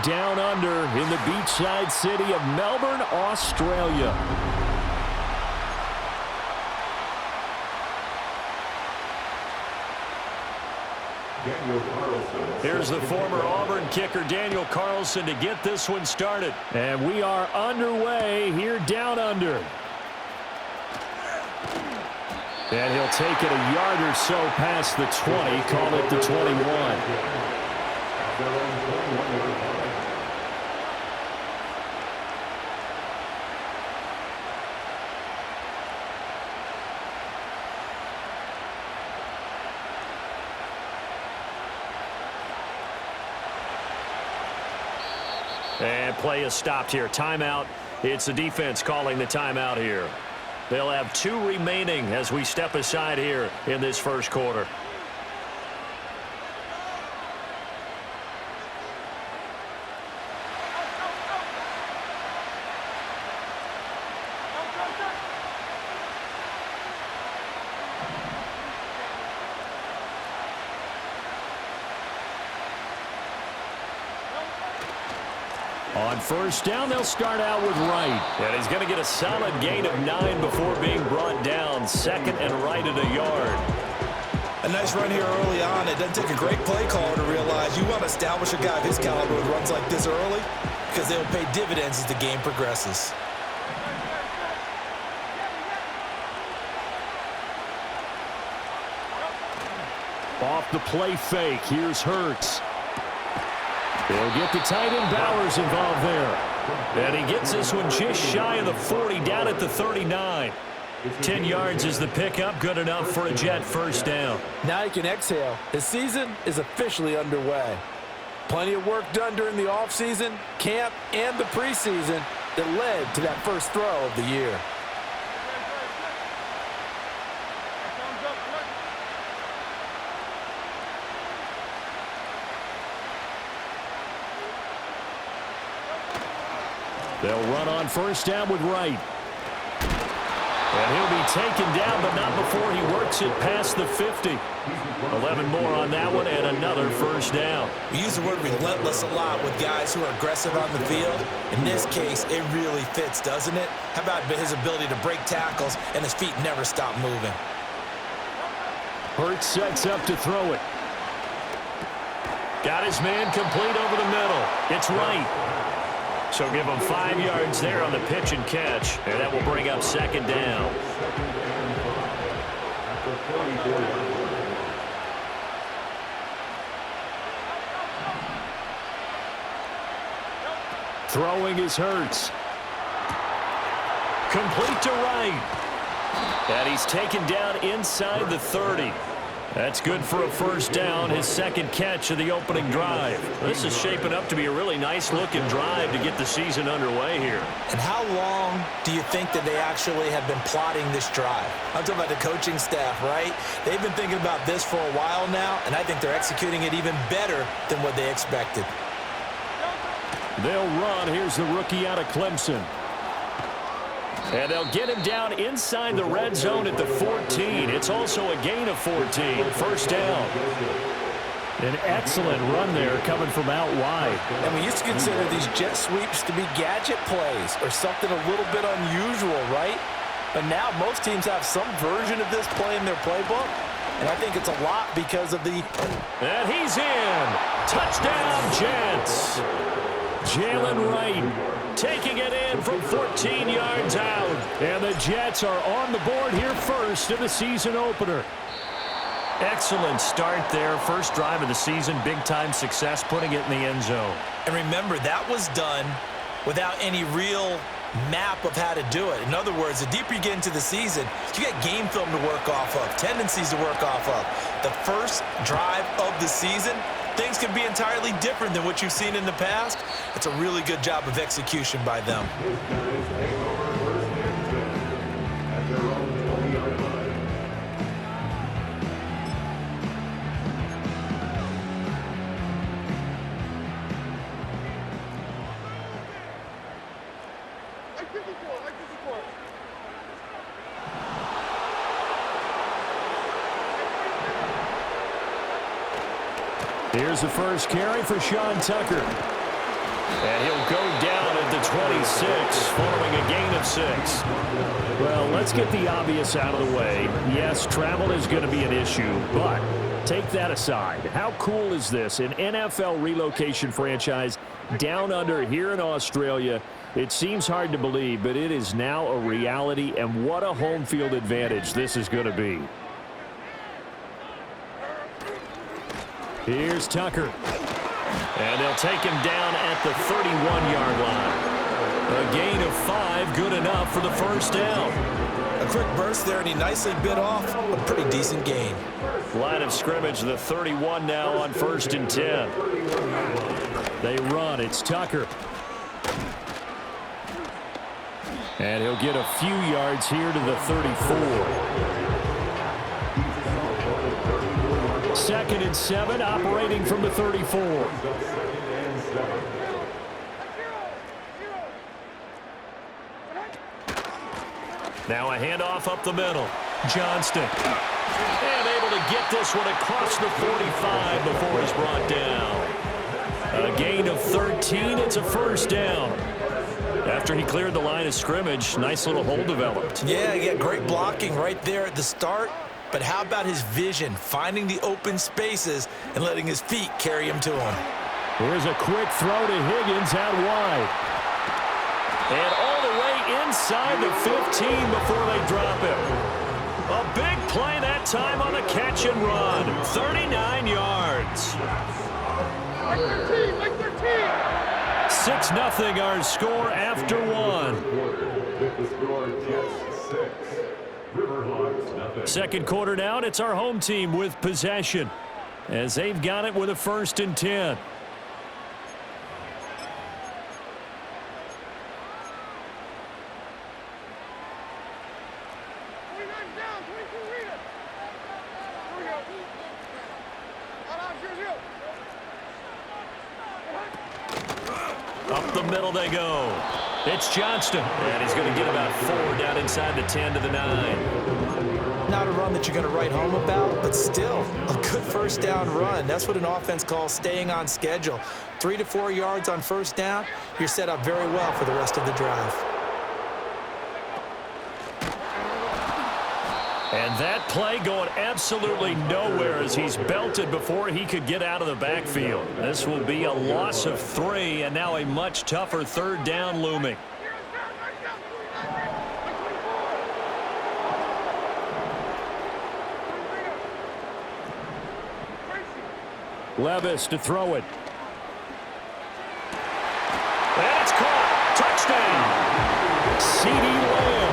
Down under in the beachside city of Melbourne, Australia. Here's the former Auburn kicker Daniel Carlson to get this one started. And we are underway here down under. And he'll take it a yard or so past the 20, call it the 21. And play is stopped here. Timeout. It's the defense calling the timeout here. They'll have 2 remaining as we step aside here in this first quarter. On first down, they'll start out with Wright. And he's going to get a solid gain of 9 before being brought down. Second and right at a yard. A nice run here early on. It doesn't take a great play caller to realize you want to establish a guy of his caliber with runs like this early because they'll pay dividends as the game progresses. Off the play fake, here's Hurts. They'll get the tight end Bowers involved there. And he gets this one just shy of the 40, down at the 39. 10 yards is the pickup, good enough for a Jet first down. Now he can exhale. His season is officially underway. Plenty of work done during the offseason, camp, and the preseason that led to that first throw of the year. They'll run on first down with Wright. And he'll be taken down, but not before he works it past the 50. 11 more on that one, and another first down. We use the word relentless a lot with guys who are aggressive on the field. In this case, it really fits, doesn't it? How about his ability to break tackles and his feet never stop moving? Hurts sets up to throw it. Got his man complete over the middle. It's Wright. So give him 5 yards there on the pitch and catch, and that will bring up second down. Throwing is Hurts. Complete to Wright. And he's taken down inside the 30. That's good for a first down, his second catch of the opening drive. This is shaping up to be a really nice-looking drive to get the season underway here. And how long do you think that they actually have been plotting this drive? I'm talking about the coaching staff, right? They've been thinking about this for a while now, and I think they're executing it even better than what they expected. They'll run. Here's the rookie out of Clemson. And they'll get him down inside the red zone at the 14. It's also a gain of 14. First down. An excellent run there coming from out wide. And we used to consider these jet sweeps to be gadget plays or something a little bit unusual, right? But now most teams have some version of this play in their playbook. And I think it's a lot because of the... And he's in. Touchdown, Jets. Jalen Wright taking it in from 14 yards out. And the Jets are on the board here first in the season opener. Excellent start there. First drive of the season, big-time success, putting it in the end zone. And remember, that was done without any real map of how to do it. In other words, the deeper you get into the season, you got game film to work off of, tendencies to work off of. The first drive of the season, things can be entirely different than what you've seen in the past. It's a really good job of execution by them. Here's the first carry for Sean Tucker. 26 following a gain of 6. Well, let's get the obvious out of the way. Yes, travel is going to be an issue, but take that aside. How cool is this? An NFL relocation franchise down under here in Australia. It seems hard to believe, but it is now a reality, and what a home field advantage this is going to be. Here's Tucker. And they'll take him down at the 31-yard line. A gain of 5, good enough for the first down. A quick burst there, and he nicely bit off a pretty decent gain. Line of scrimmage, the 31 now on 1st and 10. They run. It's Tucker. And he'll get a few yards here to the 34. 2nd and 7, operating from the 34. Now a handoff up the middle. Johnston. And able to get this one across the 45 before he's brought down. A gain of 13. It's a first down. After he cleared the line of scrimmage, nice little hole developed. Yeah, great blocking right there at the start. But how about his vision, finding the open spaces and letting his feet carry him to him? Here's a quick throw to Higgins out wide. And all the way inside the 15 before they drop him. A big play that time on the catch and run. 39 yards. Like their team. 6-0 our score after one. Second quarter down, it's our home team with possession as they've got it with a 1st and 10. Up the middle they go. It's Johnston, and he's going to get about 4 down inside the 10 to the 9. Not a run that you're going to write home about, but still a good first down run. That's what an offense calls staying on schedule. 3 to 4 yards on first down, you're set up very well for the rest of the drive. And that play going absolutely nowhere as he's belted before he could get out of the backfield. This will be a loss of 3, and now a much tougher 3rd down looming. Levis to throw it. And it's caught. Touchdown. C.D. Lamb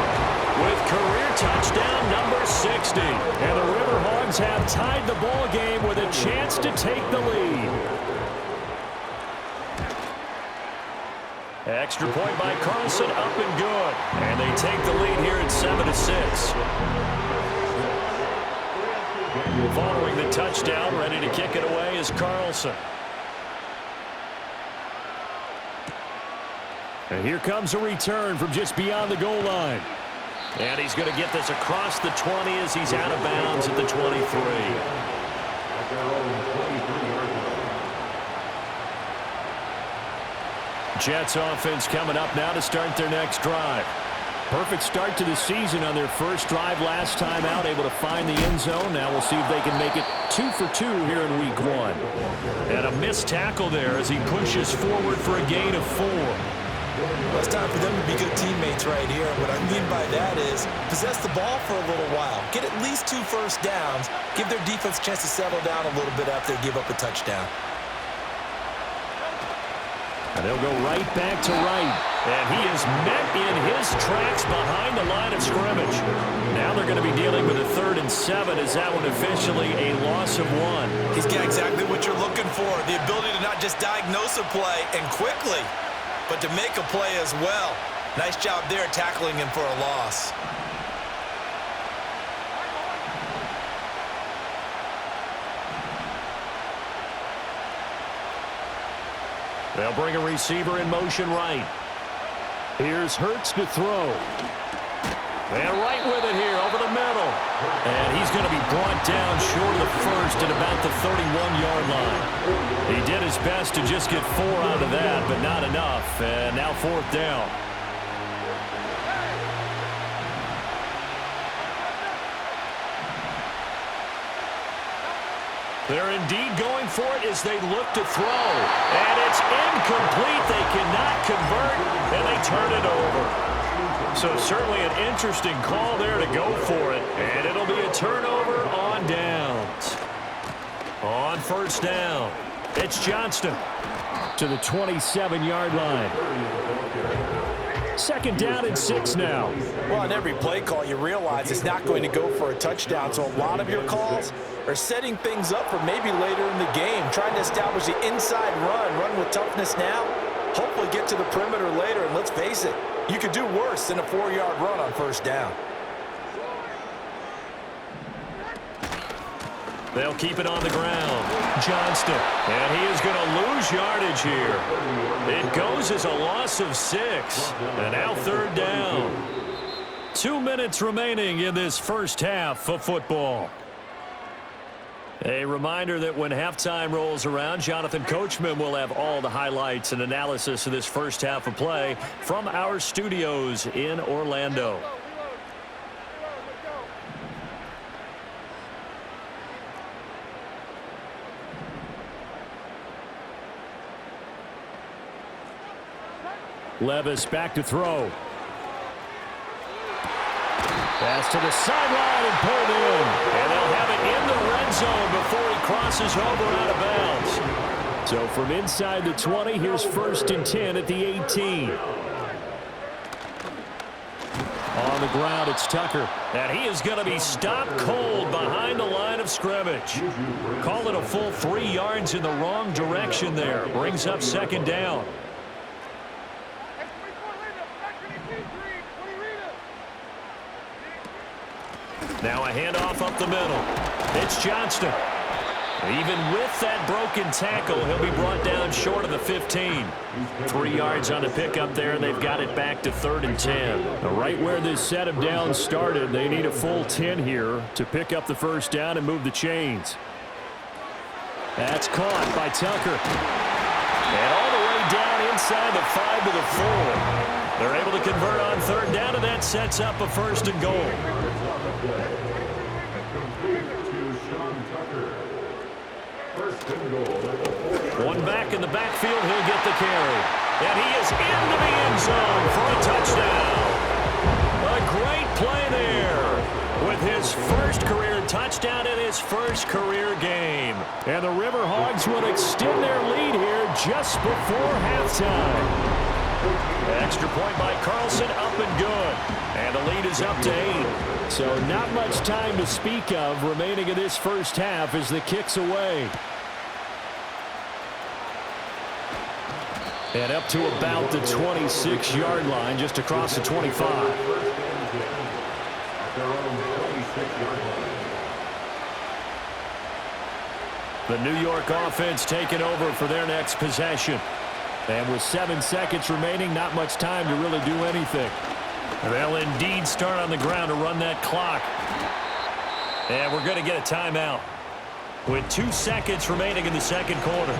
with career touchdown number 60. And the Riverhogs have tied the ball game with a chance to take the lead. Extra point by Carlson, up and good. And they take the lead here at 7-6. Following the touchdown, ready to kick it away is Carlson. And here comes a return from just beyond the goal line. And he's going to get this across the 20 as he's out of bounds at the 23. Jets offense coming up now to start their next drive. Perfect start to the season on their first drive last time out, able to find the end zone. Now we'll see if they can make it 2 for 2 here in week 1. And a missed tackle there as he pushes forward for a gain of 4. Well, it's time for them to be good teammates right here. What I mean by that is possess the ball for a little while. Get at least 2 first downs. Give their defense a chance to settle down a little bit after they give up a touchdown. And they'll go right back to right. And he is met in his tracks behind the line of scrimmage. Now they're going to be dealing with a 3rd and 7. Is that one officially a loss of 1? He's got exactly what you're looking for. The ability to not just diagnose a play and quickly, but to make a play as well. Nice job there tackling him for a loss. They'll bring a receiver in motion right. Here's Hurts to throw. And right with it here over the middle. And he's going to be brought down short of the first at about the 31-yard line. He did his best to just get 4 out of that, but not enough. And now 4th down. They're indeed going for it as they look to throw. And it's incomplete. They cannot convert, and they turn it over. So certainly an interesting call there to go for it. And it'll be a turnover on downs. On 1st down, it's Johnston to the 27-yard line. 2nd down and 6 now. Well, on every play call, you realize it's not going to go for a touchdown. So a lot of your calls are setting things up for maybe later in the game, trying to establish the inside run with toughness now, hopefully get to the perimeter later. And let's face it, you could do worse than a 4-yard run on 1st down. They'll keep it on the ground. Johnston. And he is going to lose yardage here. It goes as a loss of 6. And now 3rd down. 2 minutes remaining in this first half of football. A reminder that when halftime rolls around, Jonathan Coachman will have all the highlights and analysis of this first half of play from our studios in Orlando. Levis back to throw. Pass to the sideline and pulled in. And they'll have it in the red zone before he crosses over out of bounds. So from inside the 20, here's 1st and 10 at the 18. On the ground, it's Tucker. And he is going to be stopped cold behind the line of scrimmage. Call it a full 3 yards in the wrong direction there. Brings up 2nd down. Now a handoff up the middle. It's Johnston. Even with that broken tackle, he'll be brought down short of the 15. 3 yards on the pickup there, and they've got it back to 3rd and 10. Right where this set of downs started, they need a full 10 here to pick up the 1st down and move the chains. That's caught by Tucker. And all the way down inside the 5 to the 4. They're able to convert on 3rd down, and that sets up a 1st and goal. One back in the backfield, he'll get the carry. And he is into the end zone for a touchdown. A great play there with his first career touchdown in his first career game. And the Riverhogs will extend their lead here just before halftime. Extra point by Carlson, up and good. And the lead is up to 8. So not much time to speak of remaining in this first half as the kick's away. And up to about the 26-yard line, just across the 25. The New York offense taking over for their next possession. And with 7 seconds remaining, not much time to really do anything. They'll indeed start on the ground to run that clock. And we're going to get a timeout with 2 seconds remaining in the second quarter.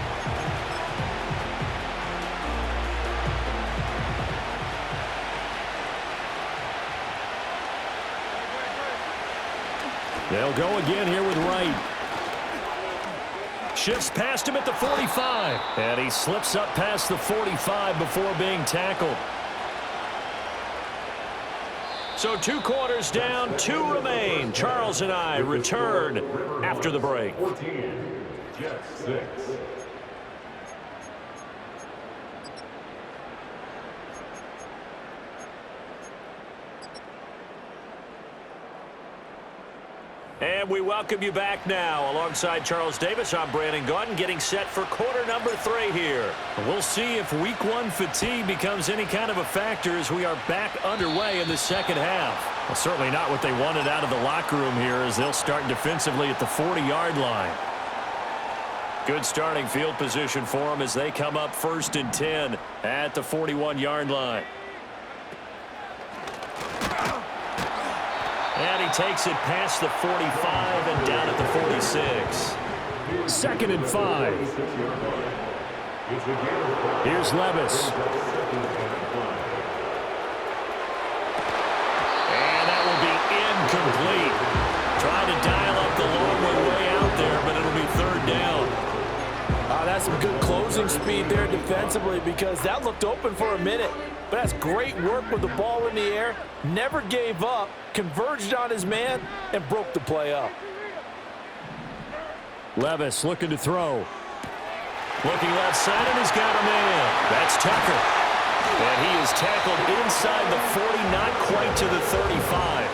They'll go again here with Wright. Shifts past him at the 45. And he slips up past the 45 before being tackled. So 2 quarters down, 2 remain. Charles and I return after the break. 14, Jets 6. And we welcome you back now. Alongside Charles Davis, I'm Brandon Gaudin, getting set for quarter number 3 here. We'll see if week 1 fatigue becomes any kind of a factor as we are back underway in the second half. Well, certainly not what they wanted out of the locker room here as they'll start defensively at the 40-yard line. Good starting field position for them as they come up 1st and 10 at the 41-yard line. And he takes it past the 45 and down at the 46. 2nd and 5. Here's Levis. And that will be incomplete. Trying to dial up the long way out there, but it'll be 3rd down. That's some good closing speed there defensively because that looked open for a minute. But that's great work with the ball in the air. Never gave up, converged on his man, and broke the play up. Levis looking to throw. Looking left side, and he's got a man. That's Tucker. And he is tackled inside the 40, not quite to the 35.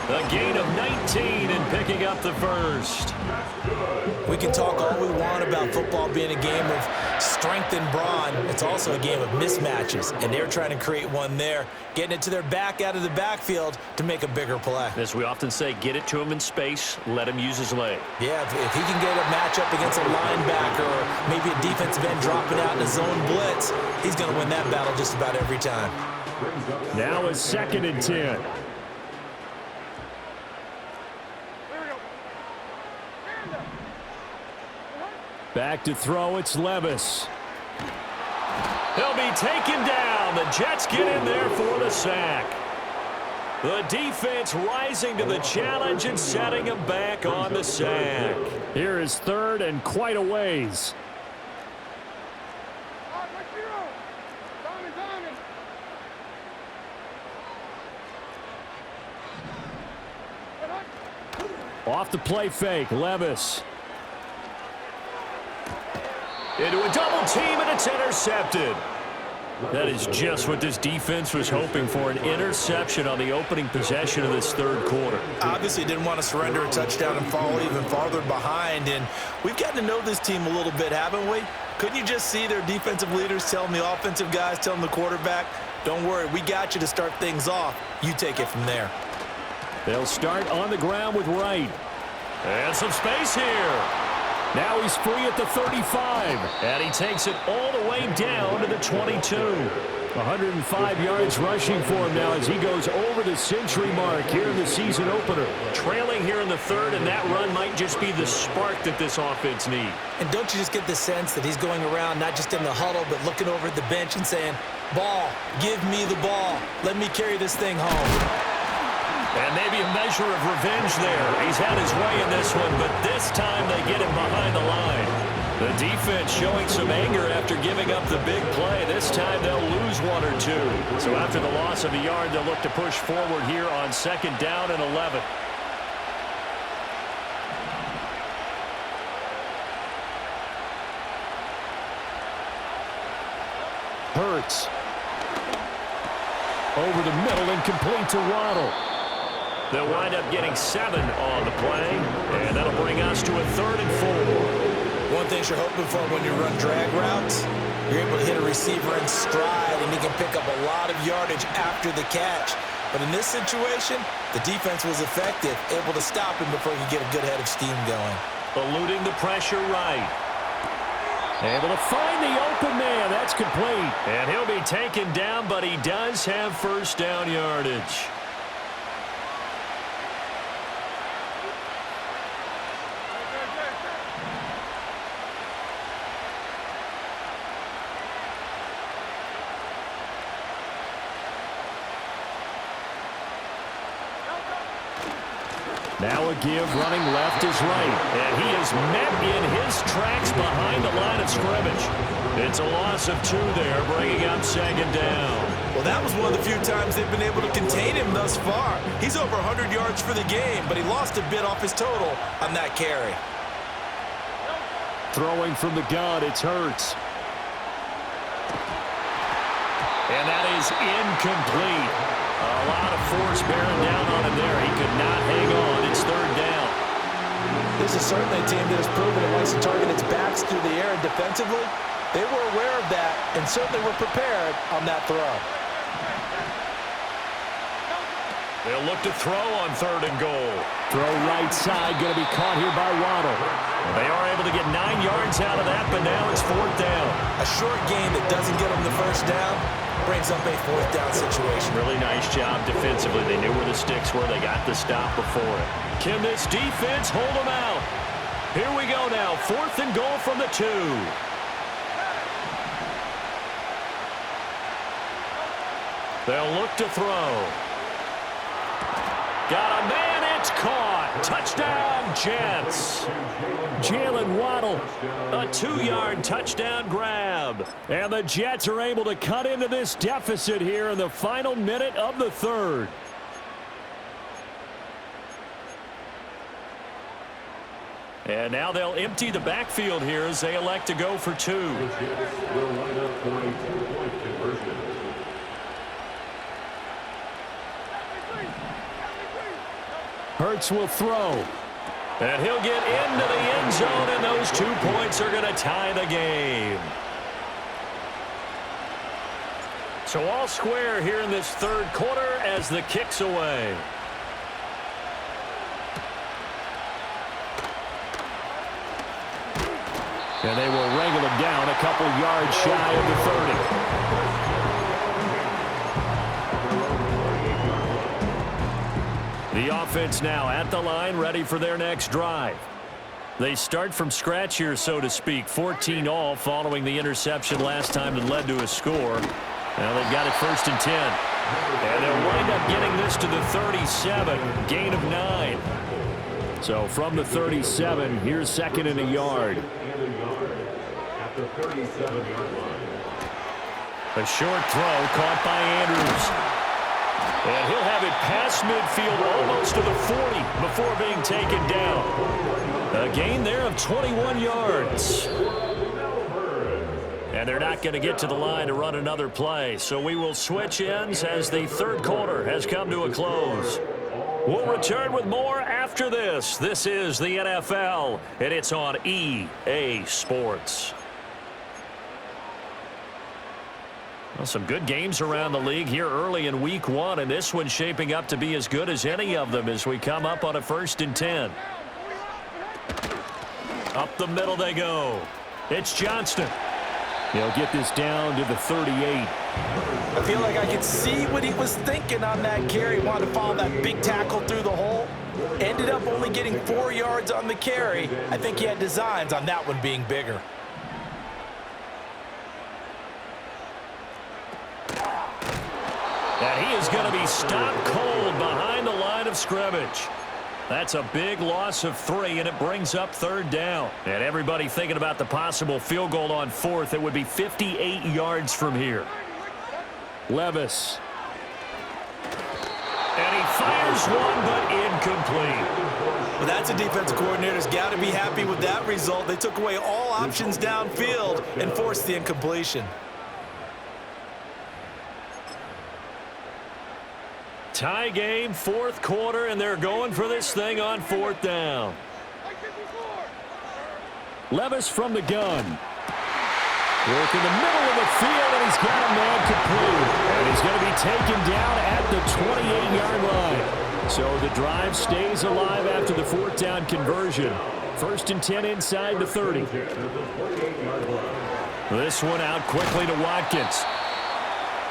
A gain of 19 and picking up the 1st. We can talk all we want about football being a game of strength and brawn. It's also a game of mismatches, and they're trying to create one there, getting it to their back out of the backfield to make a bigger play. As we often say, get it to him in space, let him use his leg. Yeah, if he can get a matchup against a linebacker or maybe a defensive end dropping out in a zone blitz, he's going to win that battle just about every time. Now it's 2nd and 10. Back to throw, it's Levis. He'll be taken down. The Jets get in there for the sack. The defense rising to the challenge and setting him back on the sack. Here is 3rd and quite a ways. Off the play fake, Levis. Into a double team, and it's intercepted. That is just what this defense was hoping for, an interception on the opening possession of this 3rd quarter. Obviously didn't want to surrender a touchdown and fall even farther behind, and we've gotten to know this team a little bit, haven't we? Couldn't you just see their defensive leaders telling the offensive guys, telling the quarterback, don't worry, we got you to start things off. You take it from there. They'll start on the ground with Wright. And some space here. Now he's free at the 35, and he takes it all the way down to the 22. 105 yards rushing for him now as he goes over the century mark here in the season opener. Trailing here in the 3rd, and that run might just be the spark that this offense needs. And don't you just get the sense that he's going around not just in the huddle, but looking over at the bench and saying, ball, give me the ball. Let me carry this thing home. And maybe a measure of revenge there. He's had his way in this one, but this time they get him behind the line. The defense showing some anger after giving up the big play. This time they'll lose 1 or 2. So after the loss of a yard, they'll look to push forward here on 2nd down and 11. Hurts. Over the middle and complete to Waddle. They'll wind up getting 7 on the play, and that'll bring us to a 3rd and 4. One thing you're hoping for when you run drag routes, you're able to hit a receiver in stride, and he can pick up a lot of yardage after the catch. But in this situation, the defense was effective, able to stop him before he could get a good head of steam going. Eluding the pressure right. Able to find the open man. That's complete. And he'll be taken down, but he does have 1st down yardage. Now a give, running left is right. And he is met in his tracks behind the line of scrimmage. It's a loss of 2 there, bringing up 2nd down. Well, that was one of the few times they've been able to contain him thus far. He's over 100 yards for the game, but he lost a bit off his total on that carry. Throwing from the gun, it's Hurts. And that is incomplete. A lot of force bearing down on him there. He could not hang on. It's 3rd down. This is certainly a team that has proven it likes to target its backs through the air, and defensively, they were aware of that and certainly were prepared on that throw. They'll look to throw on 3rd and goal. Throw right side, going to be caught here by Waddle. They are able to get 9 yards out of that, but now it's 4th down. A short gain that doesn't get them the 1st down brings up a fourth down situation. Really nice job defensively. They knew where the sticks were. They got the stop before it. Can this defense hold them out? Here we go now. 4th and goal from the 2. They'll look to throw. Got a man, it's caught. Touchdown, Jets. Jalen Waddle, a 2-yard touchdown grab. And the Jets are able to cut into this deficit here in the final minute of the 3rd. And now they'll empty the backfield here as they elect to go for 2. Hurts will throw. And he'll get into the end zone, and those 2 points are going to tie the game. So all square here in this 3rd quarter as the kick's away. And they will wrangle him down a couple yards shy of the 30. The offense now at the line, ready for their next drive. They start from scratch here, so to speak. 14 all following the interception last time that led to a score. Now they've got it 1st and 10. And they'll wind up getting this to the 37, gain of 9. So from the 37, here's 2nd and a yard. A short throw caught by Andrews. And he'll have it past midfield almost to the 40 before being taken down. A gain there of 21 yards. And they're not going to get to the line to run another play. So we will switch ends as the 3rd quarter has come to a close. We'll return with more after this. This is the NFL, and it's on EA Sports. Well, some good games around the league here early in week 1, and this one's shaping up to be as good as any of them as we come up on a 1st and 10. Up the middle they go. It's Johnston. He'll get this down to the 38. I feel like I could see what he was thinking on that carry. Wanted to follow that big tackle through the hole. Ended up only getting 4 yards on the carry. I think he had designs on that one being bigger. And he is going to be stopped cold behind the line of scrimmage. That's a big loss of 3, and it brings up 3rd down. And everybody thinking about the possible field goal on 4th. It would be 58 yards from here. Levis. And he fires one, but incomplete. Well, that's a defensive coordinator's got to be happy with that result. They took away all options downfield and forced the incompletion. Tie game, 4th quarter, and they're going for this thing on 4th down. Levis from the gun. Work in the middle of the field, and he's got a man complete. And he's going to be taken down at the 28-yard line. So the drive stays alive after the 4th down conversion. 1st and 10 inside the 30. This one out quickly to Watkins.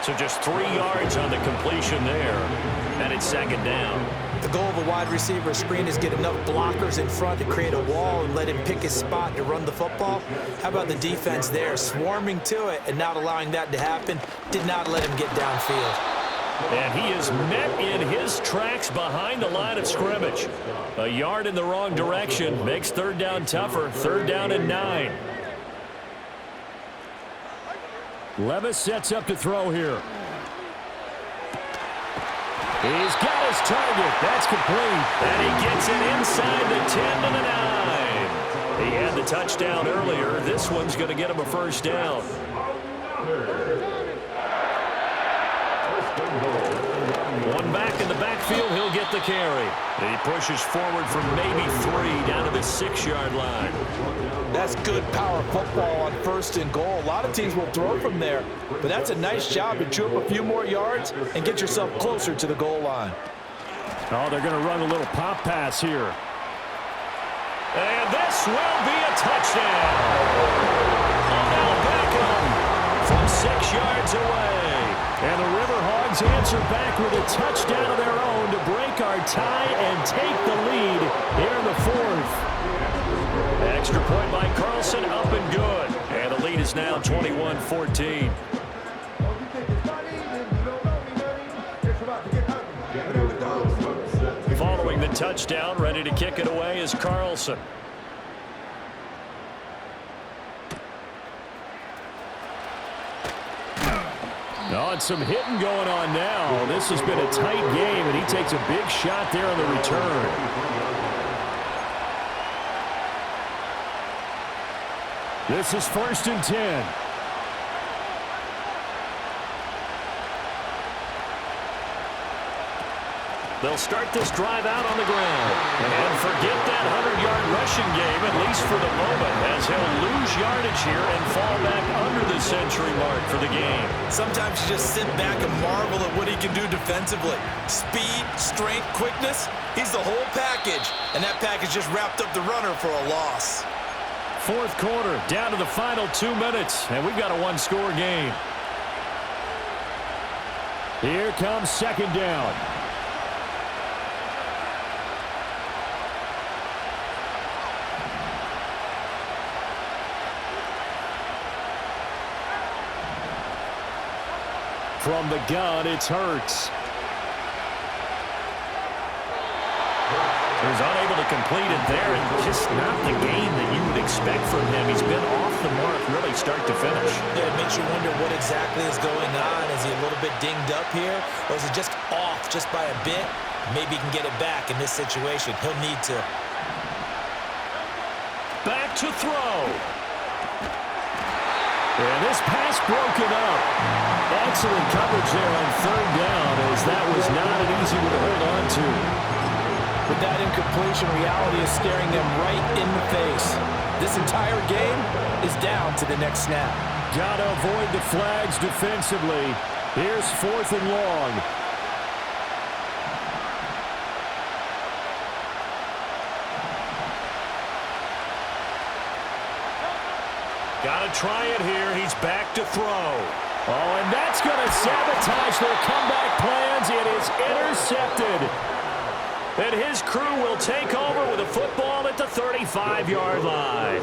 So just 3 yards on the completion there. And it's 2nd down. The goal of a wide receiver screen is get enough blockers in front to create a wall and let him pick his spot to run the football. How about the defense there, swarming to it and not allowing that to happen? Did not let him get downfield. And he is met in his tracks behind the line of scrimmage. A yard in the wrong direction makes 3rd down tougher. 3rd down and 9. Levis sets up to throw here. He's got his target. That's complete. And he gets it inside the 10 to the 9. He had the touchdown earlier. This one's going to get him a 1st down. One back in the backfield. He'll get the carry. He pushes forward from maybe 3 down to the 6-yard line. That's good power football on 1st and goal. A lot of teams will throw from there, but that's a nice job to chew up a few more yards and get yourself closer to the goal line. Oh, they're going to run a little pop pass here. And this will be a touchdown. Odell Beckham from 6 yards away. Lions answer back with a touchdown of their own to break our tie and take the lead here in the fourth. Extra point by Carlson, up and good. And the lead is now 21-14. Following the touchdown, ready to kick it away is Carlson. Oh, and some hitting going on now. This has been a tight game, and he takes a big shot there on the return. This is 1st and 10. They'll start this drive out on the ground. And forget that 100-yard rushing game, at least for the moment, as he'll lose yardage here and fall back under the century mark for the game. Sometimes you just sit back and marvel at what he can do defensively. Speed, strength, quickness, he's the whole package. And that package just wrapped up the runner for a loss. Fourth quarter, down to the final 2 minutes, and we've got a one-score game. Here comes 2nd down. From the gun, it's Hurts. He was unable to complete it there, and just not the game that you would expect from him. He's been off the mark really start to finish. Yeah, it makes you wonder what exactly is going on. Is he a little bit dinged up here, or is it just off just by a bit? Maybe he can get it back in this situation. He'll need to. Back to throw. And this pass broken up. Excellent coverage there on 3rd down, as that was not an easy one to hold on to. With that incompletion, reality is staring them right in the face. This entire game is down to the next snap. Got to avoid the flags defensively. Here's 4th and long. Got to try it here. He's back to throw. Oh, and that's going to sabotage their comeback plans. It is intercepted. And his crew will take over with a football at the 35-yard line.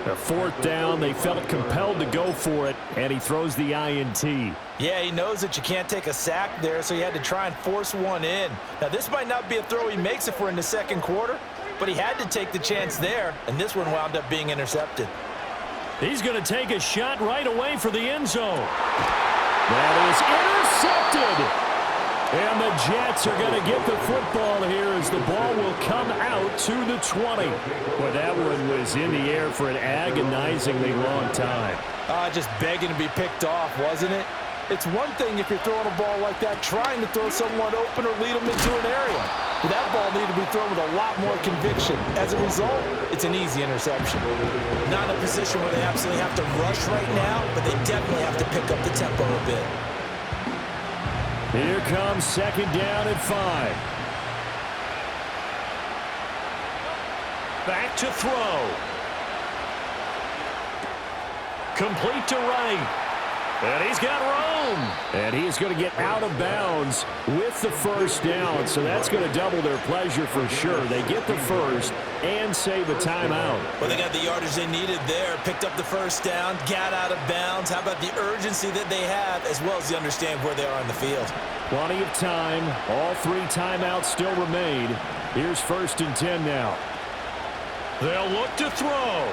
A 4th down, they felt compelled to go for it, and he throws the INT. Yeah, he knows that you can't take a sack there, so he had to try and force one in. Now, this might not be a throw he makes if we're in the 2nd quarter, but he had to take the chance there, and this one wound up being intercepted. He's going to take a shot right away for the end zone. That is intercepted. And the Jets are going to get the football here as the ball will come out to the 20. Well, that one was in the air for an agonizingly long time. Just begging to be picked off, wasn't it? It's one thing if you're throwing a ball like that, trying to throw someone open or lead them into an area. But that ball needed to be thrown with a lot more conviction. As a result, it's an easy interception. Not in a position where they absolutely have to rush right now, but they definitely have to pick up the tempo a bit. Here comes 2nd down at 5. Back to throw. Complete to right. And he's got room. And he's going to get out of bounds with the 1st down. So that's going to double their pleasure for sure. They get the 1st and save a timeout. Well, they got the yardage they needed there. Picked up the 1st down, got out of bounds. How about the urgency that they have, as well as they understand where they are on the field? Plenty of time. All 3 timeouts still remain. Here's 1st and 10 now. They'll look to throw.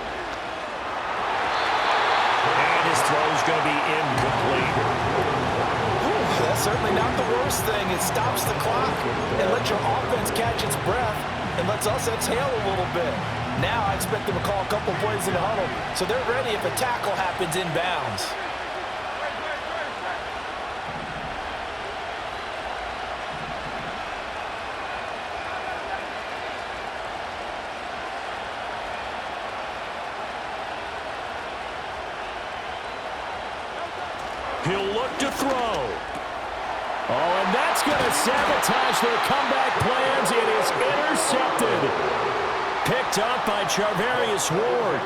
And his throw's going to be incomplete. That's certainly not the worst thing. It stops the clock and lets your offense catch its breath and lets us exhale a little bit. Now I expect them to call a couple plays in the huddle so they're ready if a tackle happens inbounds. He'll look to throw. Oh, and that's going to sabotage their comeback plans. It is intercepted. Picked up by Charvarius Ward.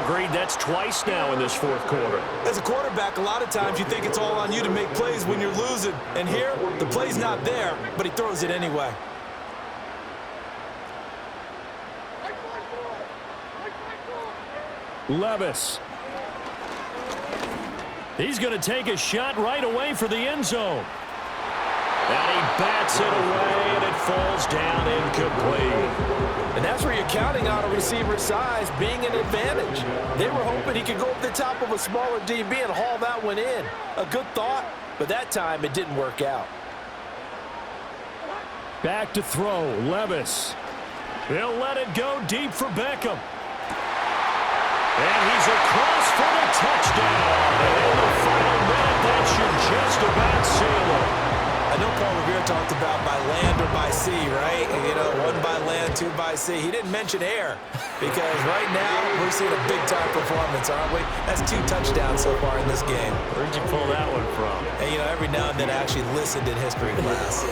Agreed, that's twice now in this fourth quarter. As a quarterback, a lot of times you think it's all on you to make plays when you're losing. And here, the play's not there, but he throws it anyway. Levis. He's going to take a shot right away for the end zone. And he bats it away, and it falls down incomplete. And that's where you're counting on a receiver's size being an advantage. They were hoping he could go over the top of a smaller DB and haul that one in. A good thought, but that time it didn't work out. Back to throw, Levis. He'll let it go deep for Beckham. And he's across for the touchdown. And in the final minute, that should just about seal it. I know Paul Revere talked about by land or by sea, right? You know, one by land, two by sea. He didn't mention air because right now we're seeing a big-time performance, aren't we? That's 2 touchdowns so far in this game. Where'd you pull that one from? And, you know, every now and then I actually listened in history class.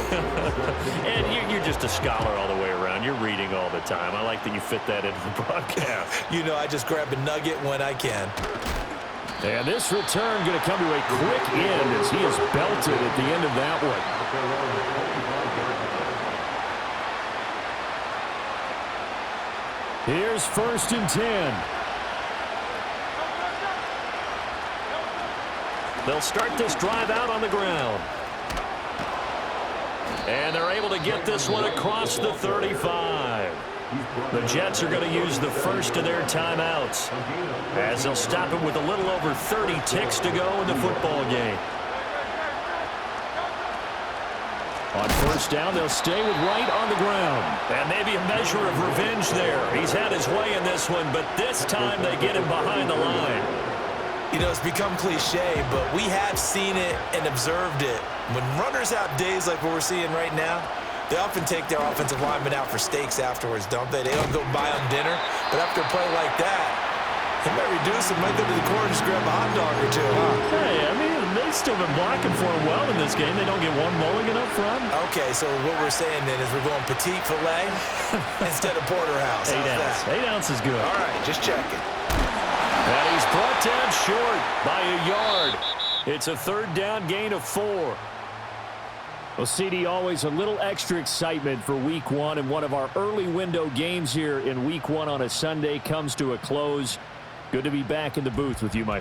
And you're just a scholar all the way around. You're reading all the time. I like that you fit that into the broadcast. You know, I just grab a nugget when I can. And this return going to come to a quick end as he is belted at the end of that one. Here's 1st and 10. They'll start this drive out on the ground. And they're able to get this one across the 35. The Jets are going to use the first of their timeouts as they'll stop it with a little over 30 ticks to go in the football game. On 1st down, they'll stay with Wright on the ground. And maybe a measure of revenge there. He's had his way in this one, but this time they get him behind the line. You know, it's become cliche, but we have seen it and observed it. When runners have days like what we're seeing right now, they often take their offensive linemen out for steaks afterwards, don't they? They don't go buy them dinner. But after a play like that, they might reduce it, might go to the corner and just grab a hot dog or two, huh? Hey, I mean, they've still been blocking for him well in this game. They don't get one mulligan up front. Okay, so what we're saying then is we're going petite filet instead of porterhouse. 8 ounce. 8 ounce is good. All right, just checking. And he's brought down short by a yard. It's a 3rd down gain of 4. Well, CD, always a little extra excitement for Week 1, and one of our early window games here in Week 1 on a Sunday comes to a close. Good to be back in the booth with you, my friend.